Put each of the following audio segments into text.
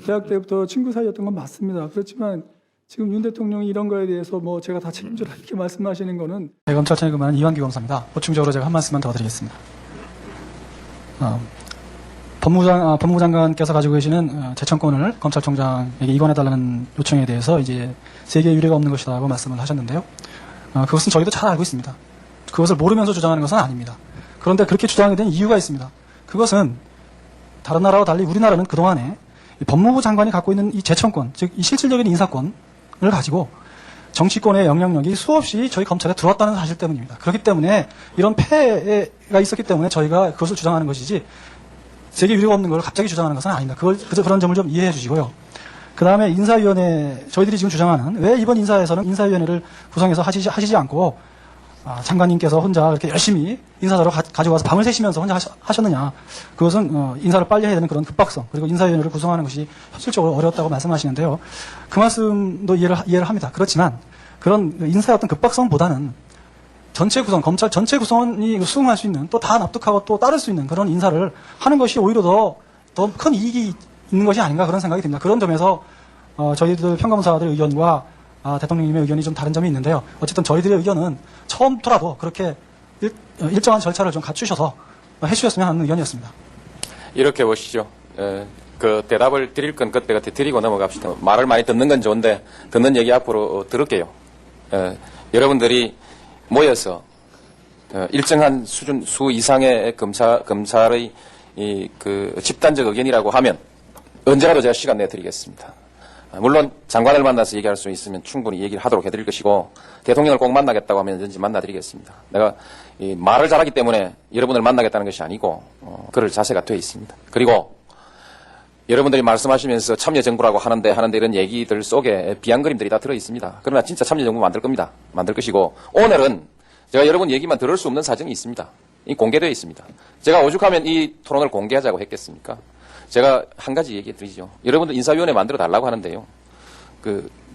대학 때부터 친구 사이였던 건 맞습니다. 그렇지만 지금 윤 대통령이 이런 거에 대해서 뭐 제가 다 책임져라 이렇게 말씀하시는 거는 검찰청에 근무하는 이완기 검사입니다. 보충적으로 제가 한 말씀만 더 드리겠습니다. 법무부 장관께서 가지고 계시는 재청권을 검찰총장에게 이관해달라는 요청에 대해서 이제 세계에 유례가 없는 것이라고 말씀을 하셨는데요. 그것은 저희도 잘 알고 있습니다. 그것을 모르면서 주장하는 것은 아닙니다. 그런데 그렇게 주장하게 된 이유가 있습니다. 그것은 다른 나라와 달리 우리나라는 그동안에 이 법무부 장관이 갖고 있는 이 재청권, 즉 이 실질적인 인사권을 가지고 정치권의 영향력이 수없이 저희 검찰에 들어왔다는 사실 때문입니다. 그렇기 때문에 이런 폐해가 있었기 때문에 저희가 그것을 주장하는 것이지 세계 유례가 없는 걸 갑자기 주장하는 것은 아닙니다. 그런 점을 좀 이해해 주시고요. 그 다음에 인사위원회, 저희들이 지금 주장하는 왜 이번 인사에서는 인사위원회를 구성해서 하시지 않고 장관님께서 혼자 이렇게 열심히 인사자로 가지고 와서 밤을 새시면서 혼자 하셨느냐. 그것은 인사를 빨리 해야 되는 그런 급박성, 그리고 인사위원회를 구성하는 것이 현실적으로 어려웠다고 말씀하시는데요. 그 말씀도 이해를 합니다. 그렇지만 그런 인사의 어떤 급박성보다는 전체 구성, 검찰 전체 구성원이 수긍할 수 있는, 또 다 납득하고 또 따를 수 있는 그런 인사를 하는 것이 오히려 더 큰 이익이 있는 것이 아닌가 그런 생각이 듭니다. 그런 점에서 저희들 평검사들의 의견과 대통령님의 의견이 좀 다른 점이 있는데요. 어쨌든 저희들의 의견은 처음부터라도 그렇게 일정한 절차를 좀 갖추셔서 해주셨으면 하는 의견이었습니다. 이렇게 보시죠. 그 대답을 드릴 건 그때 드리고 넘어갑시다. 말을 많이 듣는 건 좋은데 듣는 얘기 앞으로 들을게요. 여러분들이 모여서 일정한 수 이상의 검찰의 그 집단적 의견이라고 하면 언제라도 제가 시간 내드리겠습니다. 물론 장관을 만나서 얘기할 수 있으면 충분히 얘기를 하도록 해드릴 것이고 대통령을 꼭 만나겠다고 하면 언제든지 만나드리겠습니다. 내가 이 말을 잘하기 때문에 여러분을 만나겠다는 것이 아니고 그럴 자세가 돼 있습니다. 그리고 여러분들이 말씀하시면서 참여정부라고 하는데 이런 얘기들 속에 비양그림들이 다 들어있습니다. 그러나 진짜 참여정부 만들 겁니다. 만들 것이고 오늘은 제가 여러분 얘기만 들을 수 없는 사정이 있습니다. 이 공개되어 있습니다. 제가 오죽하면 이 토론을 공개하자고 했겠습니까? 제가 한 가지 얘기해 드리죠. 여러분들 인사위원회 만들어 달라고 하는데요.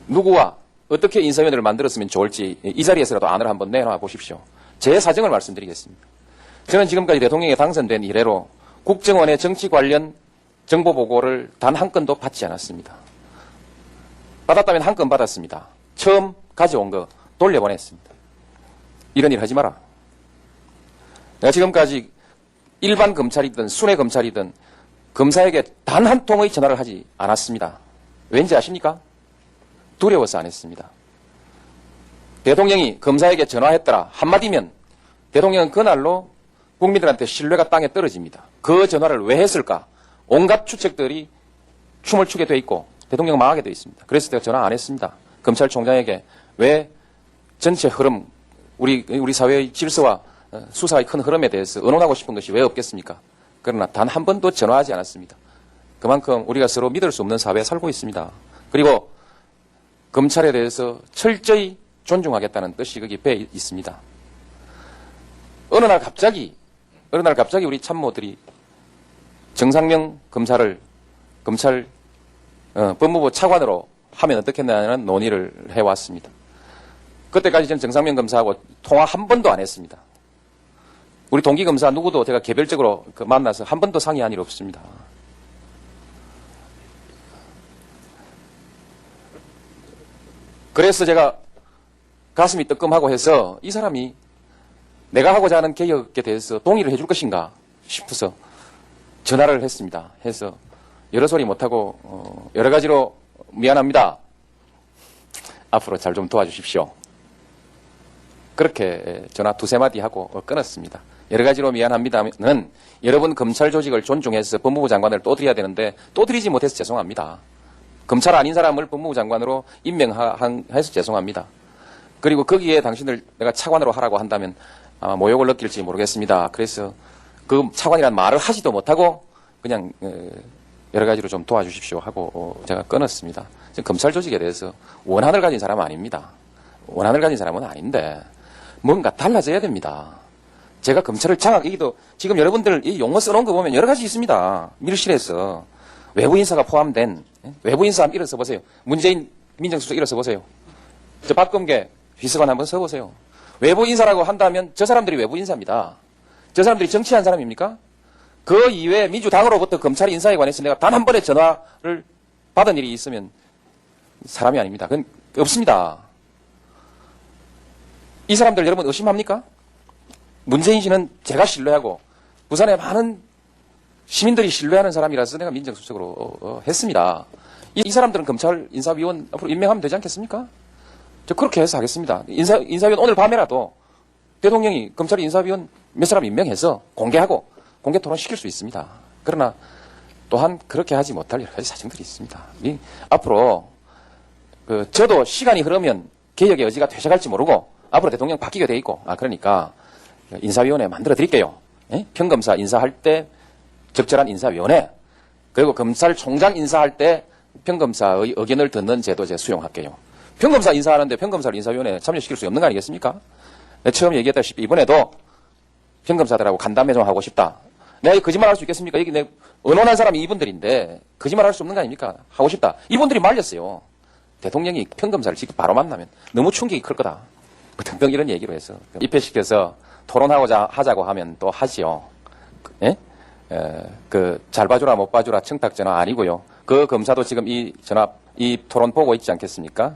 누구와 어떻게 인사위원회를 만들었으면 좋을지 이 자리에서라도 안을 한번 내놔 보십시오. 제 사정을 말씀드리겠습니다. 저는 지금까지 대통령에 당선된 이래로 국정원의 정치 관련 정보 보고를 단 한 건도 받지 않았습니다. 받았다면 한 건 받았습니다. 처음 가져온 거 돌려보냈습니다. 이런 일 하지 마라. 내가 지금까지 일반 검찰이든 순회 검찰이든 검사에게 단 한 통의 전화를 하지 않았습니다. 왠지 아십니까? 두려워서 안 했습니다. 대통령이 검사에게 전화했더라 한마디면 대통령은 그날로 국민들한테 신뢰가 땅에 떨어집니다. 그 전화를 왜 했을까? 온갖 추측들이 춤을 추게 돼 있고 대통령 망하게 돼 있습니다. 그래서 제가 전화 안 했습니다. 검찰총장에게 왜 전체 흐름, 우리 사회의 질서와 수사의 큰 흐름에 대해서 의논하고 싶은 것이 왜 없겠습니까? 그러나 단 한 번도 전화하지 않았습니다. 그만큼 우리가 서로 믿을 수 없는 사회에 살고 있습니다. 그리고 검찰에 대해서 철저히 존중하겠다는 뜻이 거기 배에 있습니다. 어느 날 갑자기 우리 참모들이 정상명 검사를 검찰 법무부 차관으로 하면 어떻겠냐는 논의를 해왔습니다. 그때까지 저는 정상명 검사하고 통화 한 번도 안 했습니다. 우리 동기검사 누구도 제가 개별적으로 만나서 한 번도 상의한 일 없습니다. 그래서 제가 가슴이 뜨끔하고 해서 이 사람이 내가 하고자 하는 개혁에 대해서 동의를 해줄 것인가 싶어서 전화를 했습니다. 해서 여러 소리 못하고 여러 가지로 미안합니다. 앞으로 잘 좀 도와주십시오. 그렇게 전화 두세 마디 하고 끊었습니다. 여러 가지로 미안합니다는 여러분 검찰 조직을 존중해서 법무부 장관을 또 드려야 되는데 또 드리지 못해서 죄송합니다. 검찰 아닌 사람을 법무부 장관으로 임명해서 죄송합니다. 그리고 거기에 당신을 내가 차관으로 하라고 한다면 아마 모욕을 느낄지 모르겠습니다. 그래서 그 차관이라는 말을 하지도 못하고 그냥 여러 가지로 좀 도와주십시오 하고 제가 끊었습니다. 지금 검찰 조직에 대해서 원한을 가진 사람은 아닙니다. 원한을 가진 사람은 아닌데 뭔가 달라져야 됩니다. 제가 검찰을 장악이기도 지금 여러분들 이 용어 써놓은 거 보면 여러 가지 있습니다. 밀실에서 외부 인사가 포함된 외부 인사 한번 일어서 보세요. 문재인 민정수석 일어서 보세요. 저 박범계 비서관 한번 써보세요. 외부 인사라고 한다면 저 사람들이 외부 인사입니다. 저 사람들이 정치한 사람입니까? 그 이외에 민주당으로부터 검찰 인사에 관해서 내가 단 한 번의 전화를 받은 일이 있으면 사람이 아닙니다. 그건 없습니다. 이 사람들 여러분 의심합니까? 문재인 씨는 제가 신뢰하고 부산의 많은 시민들이 신뢰하는 사람이라서 내가 민정수석으로 했습니다. 이 사람들은 검찰 인사위원 앞으로 임명하면 되지 않겠습니까? 저 그렇게 해서 하겠습니다. 인사위원 오늘 밤에라도 대통령이 검찰 인사위원 몇 사람 임명해서 공개하고 공개 토론시킬 수 있습니다. 그러나 또한 그렇게 하지 못할 여러 가지 사정들이 있습니다. 앞으로 저도 시간이 흐르면 개혁의 여지가 되셔갈지 모르고 앞으로 대통령 바뀌게 돼 있고 그러니까 인사위원회 만들어 드릴게요. 예? 평검사 인사할 때 적절한 인사위원회 그리고 검찰총장 인사할 때 평검사의 의견을 듣는 제도 제가 수용할게요. 평검사 인사하는데 평검사를 인사위원회에 참여시킬 수 없는 거 아니겠습니까? 내가 처음 얘기했다시피 이번에도 평검사들하고 간담회 좀 하고 싶다. 내가 이 거짓말 할 수 있겠습니까? 이게 내 언론한 사람이 이분들인데 거짓말 할 수 없는 거 아닙니까? 하고 싶다. 이분들이 말렸어요. 대통령이 평검사를 직접 바로 만나면 너무 충격이 클 거다. 등등 이런 얘기로 해서 입회시켜서 토론하고자 하자고 하면 또 하지요. 예? 잘 봐주라 못 봐주라 청탁 전화 아니고요. 그 검사도 지금 이 토론 보고 있지 않겠습니까?